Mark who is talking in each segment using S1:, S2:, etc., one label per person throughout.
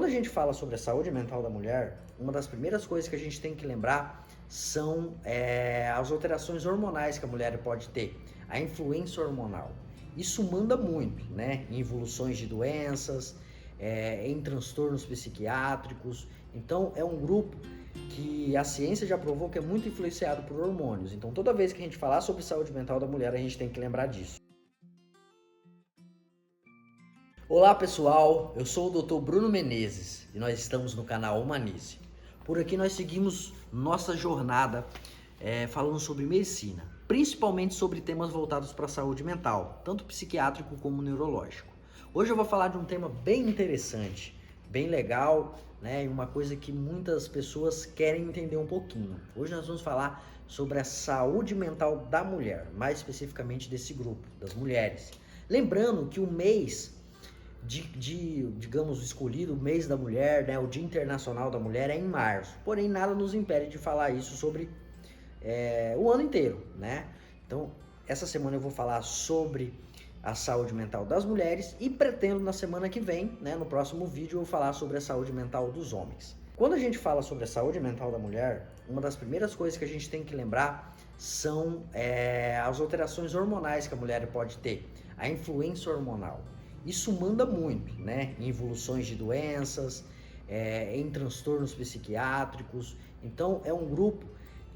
S1: Quando a gente fala sobre a saúde mental da mulher, uma das primeiras coisas que a gente tem que lembrar são as alterações hormonais que a mulher pode ter, a influência hormonal. Isso manda muito, né? Em evoluções de doenças, em transtornos psiquiátricos. Então, é um grupo que a ciência já provou que é muito influenciado por hormônios. Então, toda vez que a gente falar sobre saúde mental da mulher, a gente tem que lembrar disso. Olá pessoal, eu sou o Dr. Bruno Menezes e nós estamos no canal Humanize. Por aqui nós seguimos nossa jornada falando sobre medicina, principalmente sobre temas voltados para a saúde mental, tanto psiquiátrico como neurológico. Hoje eu vou falar de um tema bem interessante, bem legal, né? E uma coisa que muitas pessoas querem entender um pouquinho. Hoje nós vamos falar sobre a saúde mental da mulher, mais especificamente desse grupo, das mulheres. Lembrando que o mês digamos, escolhido, o mês da mulher, né, o Dia Internacional da Mulher é em março. Porém, nada nos impede de falar isso sobre o ano inteiro, né? Então, essa semana eu vou falar sobre a saúde mental das mulheres e pretendo na semana que vem, né, no próximo vídeo, eu vou falar sobre a saúde mental dos homens. Quando a gente fala sobre a saúde mental da mulher, uma das primeiras coisas que a gente tem que lembrar são as alterações hormonais que a mulher pode ter, a influência hormonal. Isso manda muito, né? Em evoluções de doenças, em transtornos psiquiátricos. Então, é um grupo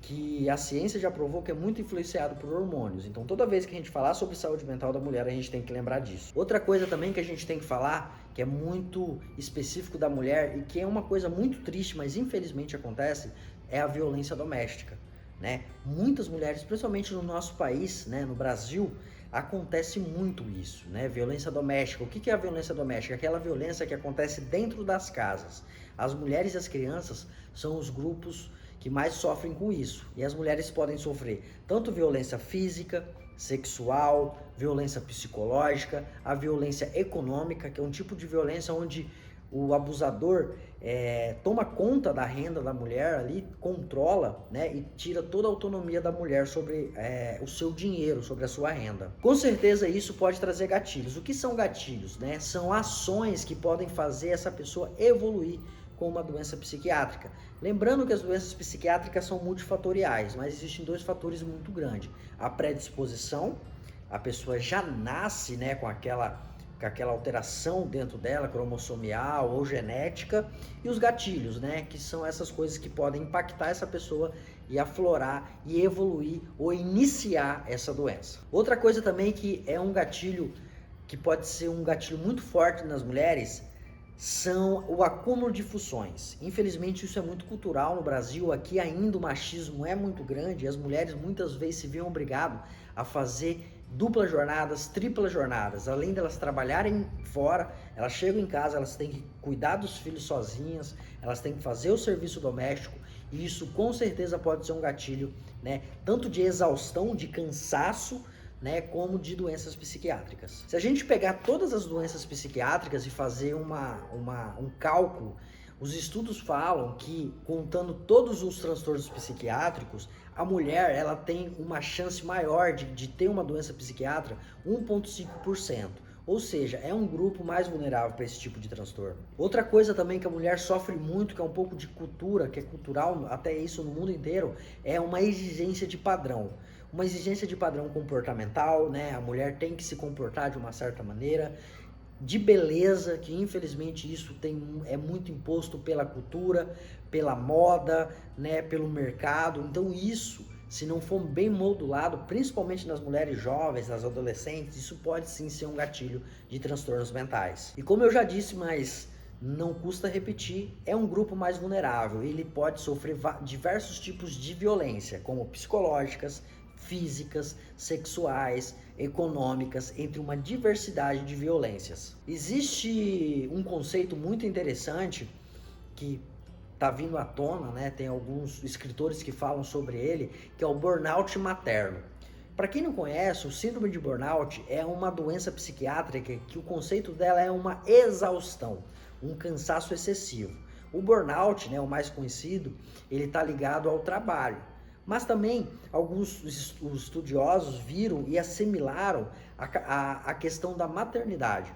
S1: que a ciência já provou que é muito influenciado por hormônios. Então, toda vez que a gente falar sobre saúde mental da mulher, a gente tem que lembrar disso. Outra coisa também que a gente tem que falar, que é muito específico da mulher e que é uma coisa muito triste, mas infelizmente acontece, é a violência doméstica, né? Muitas mulheres, principalmente no nosso país, né, no Brasil, acontece muito isso, né? Violência doméstica. O que é a violência doméstica? Aquela violência que acontece dentro das casas. As mulheres e as crianças são os grupos que mais sofrem com isso. E as mulheres podem sofrer tanto violência física, sexual, violência psicológica, a violência econômica, que é um tipo de violência onde o abusador toma conta da renda da mulher ali, controla, né, e tira toda a autonomia da mulher sobre o seu dinheiro, sobre a sua renda. Com certeza isso pode trazer gatilhos. O que são gatilhos, né? São ações que podem fazer essa pessoa evoluir com uma doença psiquiátrica. Lembrando que as doenças psiquiátricas são multifatoriais, mas existem dois fatores muito grandes. A predisposição, a pessoa já nasce, né, com aquela alteração dentro dela, cromossomial ou genética, e os gatilhos, né, que são essas coisas que podem impactar essa pessoa e aflorar e evoluir ou iniciar essa doença. Outra coisa também que é um gatilho, que pode ser um gatilho muito forte nas mulheres, são o acúmulo de funções. Infelizmente isso é muito cultural no Brasil, aqui ainda o machismo é muito grande e as mulheres muitas vezes se veem obrigadas a fazer duplas jornadas, triplas jornadas. Além delas trabalharem fora, elas chegam em casa, elas têm que cuidar dos filhos sozinhas, elas têm que fazer o serviço doméstico e isso com certeza pode ser um gatilho, né, tanto de exaustão, de cansaço, né, como de doenças psiquiátricas. Se a gente pegar todas as doenças psiquiátricas e fazer um cálculo, os estudos falam que, contando todos os transtornos psiquiátricos, a mulher ela tem uma chance maior de ter uma doença psiquiátrica, 1,5%. Ou seja, é um grupo mais vulnerável para esse tipo de transtorno. Outra coisa também que a mulher sofre muito, que é um pouco de cultura, que é cultural, até isso no mundo inteiro, é uma exigência de padrão. Uma exigência de padrão comportamental, né? A mulher tem que se comportar de uma certa maneira, de beleza, que infelizmente isso é muito imposto pela cultura, pela moda, né? Pelo mercado. Então isso, se não for bem modulado, principalmente nas mulheres jovens, nas adolescentes, isso pode sim ser um gatilho de transtornos mentais. E como eu já disse, mas não custa repetir, é um grupo mais vulnerável. Ele pode sofrer diversos tipos de violência, como psicológicas, físicas, sexuais, econômicas, entre uma diversidade de violências. Existe um conceito muito interessante que está vindo à tona, né? Tem alguns escritores que falam sobre ele, que é o burnout materno. Para quem não conhece, o síndrome de burnout é uma doença psiquiátrica que o conceito dela é uma exaustão, um cansaço excessivo. O burnout, né, o mais conhecido, ele está ligado ao trabalho. Mas também alguns estudiosos viram e assimilaram a questão da maternidade,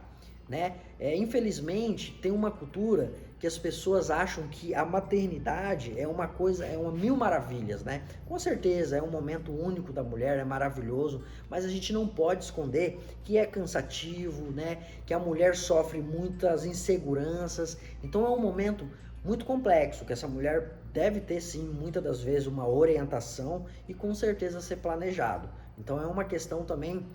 S1: né? Infelizmente, tem uma cultura que as pessoas acham que a maternidade é uma coisa, é uma mil maravilhas, né? Com certeza, é um momento único da mulher, é maravilhoso, mas a gente não pode esconder que é cansativo, né? Que a mulher sofre muitas inseguranças, então é um momento muito complexo, que essa mulher deve ter sim, muitas das vezes, uma orientação e com certeza ser planejado. Então é uma questão também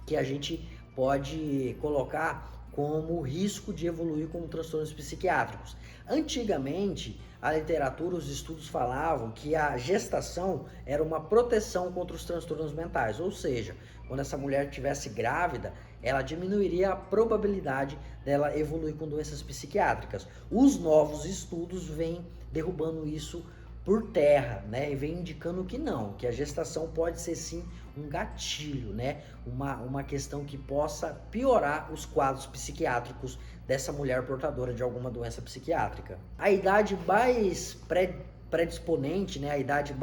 S1: que a gente pode colocar como risco de evoluir com transtornos psiquiátricos. Antigamente, a literatura, os estudos falavam que a gestação era uma proteção contra os transtornos mentais, ou seja, quando essa mulher estivesse grávida, ela diminuiria a probabilidade dela evoluir com doenças psiquiátricas. Os novos estudos vêm derrubando isso por terra, né? E vem indicando que não, que a gestação pode ser sim um gatilho, né? Uma questão que possa piorar os quadros psiquiátricos dessa mulher portadora de alguma doença psiquiátrica. A idade mais predisponente, né? A idade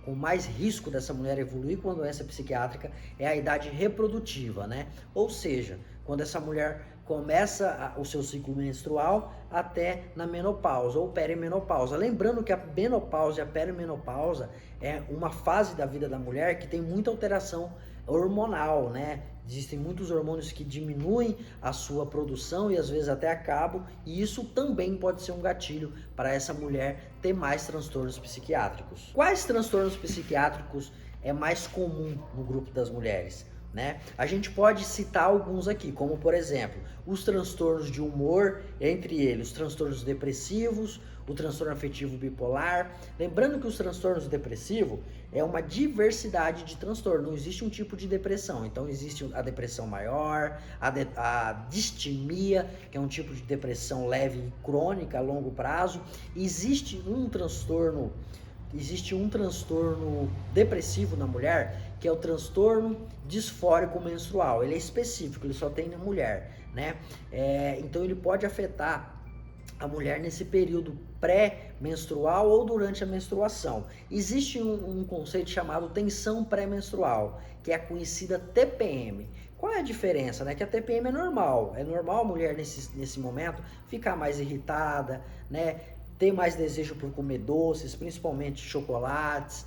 S1: com mais risco dessa mulher evoluir com a doença psiquiátrica é a idade reprodutiva, né? Ou seja, quando essa mulher começa o seu ciclo menstrual até na menopausa ou perimenopausa. Lembrando que a menopausa e a perimenopausa é uma fase da vida da mulher que tem muita alteração hormonal, né? Existem muitos hormônios que diminuem a sua produção e às vezes até acabam, e isso também pode ser um gatilho para essa mulher ter mais transtornos psiquiátricos. Quais transtornos psiquiátricos é mais comum no grupo das mulheres? Né? A gente pode citar alguns aqui, como por exemplo, os transtornos de humor, entre eles os transtornos depressivos, o transtorno afetivo bipolar. Lembrando que os transtornos depressivos é uma diversidade de transtorno, não existe um tipo de depressão. Então existe a depressão maior, a distimia, que é um tipo de depressão leve e crônica a longo prazo. Existe um transtorno depressivo na mulher, que é o transtorno disfórico menstrual. Ele é específico, ele só tem na mulher, né? Então ele pode afetar a mulher nesse período pré-menstrual ou durante a menstruação. Existe um conceito chamado tensão pré-menstrual, que é a conhecida TPM. Qual é a diferença, né? Que a TPM é normal a mulher nesse momento ficar mais irritada, né? Ter mais desejo por comer doces, principalmente chocolates,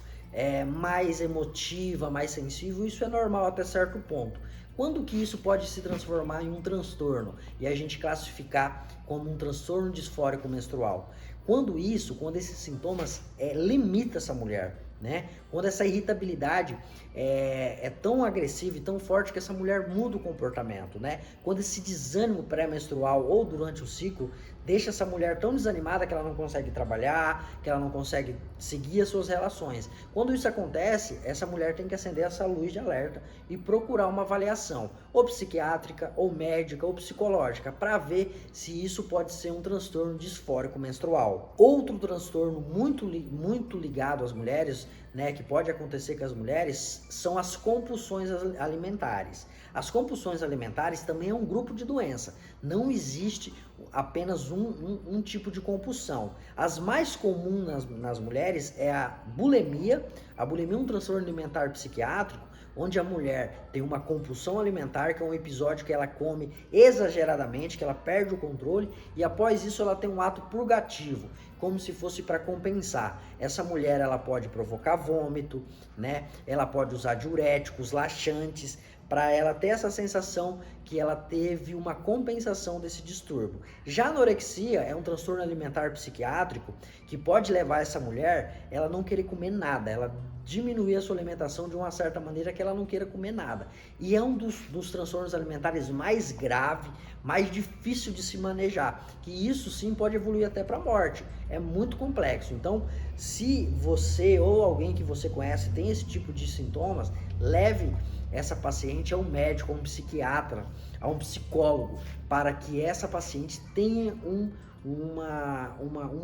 S1: mais emotiva, mais sensível. Isso é normal até certo ponto. Quando que isso pode se transformar em um transtorno e a gente classificar como um transtorno disfórico menstrual? Quando esses sintomas limitam essa mulher, né? Quando essa irritabilidade é tão agressiva e tão forte que essa mulher muda o comportamento, né? Quando esse desânimo pré-menstrual ou durante o ciclo deixa essa mulher tão desanimada que ela não consegue trabalhar, que ela não consegue seguir as suas relações. Quando isso acontece, essa mulher tem que acender essa luz de alerta e procurar uma avaliação, ou psiquiátrica, ou médica, ou psicológica, para ver se isso pode ser um transtorno disfórico menstrual. Outro transtorno muito ligado às mulheres, né, que pode acontecer com as mulheres, são as compulsões alimentares. As compulsões alimentares também é um grupo de doença. Não existe apenas um tipo de compulsão. As mais comuns nas mulheres é a bulimia. A bulimia é um transtorno alimentar psiquiátrico, onde a mulher tem uma compulsão alimentar, que é um episódio que ela come exageradamente, que ela perde o controle, e após isso ela tem um ato purgativo, como se fosse para compensar. Essa mulher, ela pode provocar vômito, né? Ela pode usar diuréticos, laxantes, para ela ter essa sensação que ela teve uma compensação desse distúrbio. Já a anorexia é um transtorno alimentar psiquiátrico que pode levar essa mulher ela não querer comer nada, ela diminuir a sua alimentação de uma certa maneira que ela não queira comer nada. E é um dos transtornos alimentares mais grave, mais difícil de se manejar, que isso sim pode evoluir até para a morte. É muito complexo. Então, se você ou alguém que você conhece tem esse tipo de sintomas, leve essa paciente a um médico, a um psiquiatra, a um psicólogo, para que essa paciente tenha um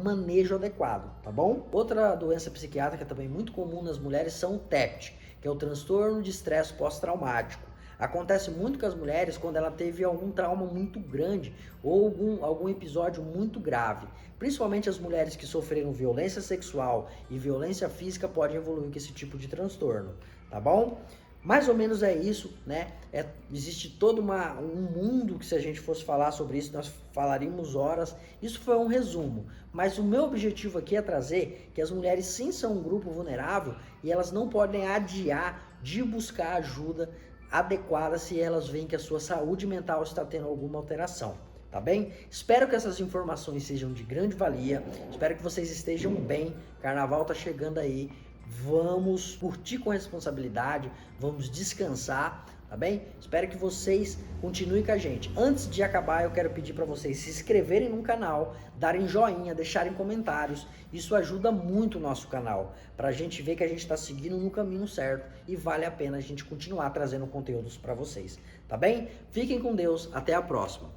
S1: manejo adequado, tá bom? Outra doença psiquiátrica também muito comum nas mulheres são o TEPT, que é o transtorno de estresse pós-traumático. Acontece muito com as mulheres quando ela teve algum trauma muito grande ou algum episódio muito grave. Principalmente as mulheres que sofreram violência sexual e violência física podem evoluir com esse tipo de transtorno, tá bom? Mais ou menos é isso, né? Existe todo um mundo que, se a gente fosse falar sobre isso, nós falaríamos horas. Isso foi um resumo. Mas o meu objetivo aqui é trazer que as mulheres sim são um grupo vulnerável e elas não podem adiar de buscar ajuda adequada se elas veem que a sua saúde mental está tendo alguma alteração. Tá bem? Espero que essas informações sejam de grande valia. Espero que vocês estejam bem. Carnaval tá chegando aí. Vamos curtir com responsabilidade, vamos descansar, tá bem? Espero que vocês continuem com a gente. Antes de acabar, eu quero pedir para vocês se inscreverem no canal, darem joinha, deixarem comentários. Isso ajuda muito o nosso canal, para a gente ver que a gente está seguindo no caminho certo e vale a pena a gente continuar trazendo conteúdos para vocês, tá bem? Fiquem com Deus, até a próxima.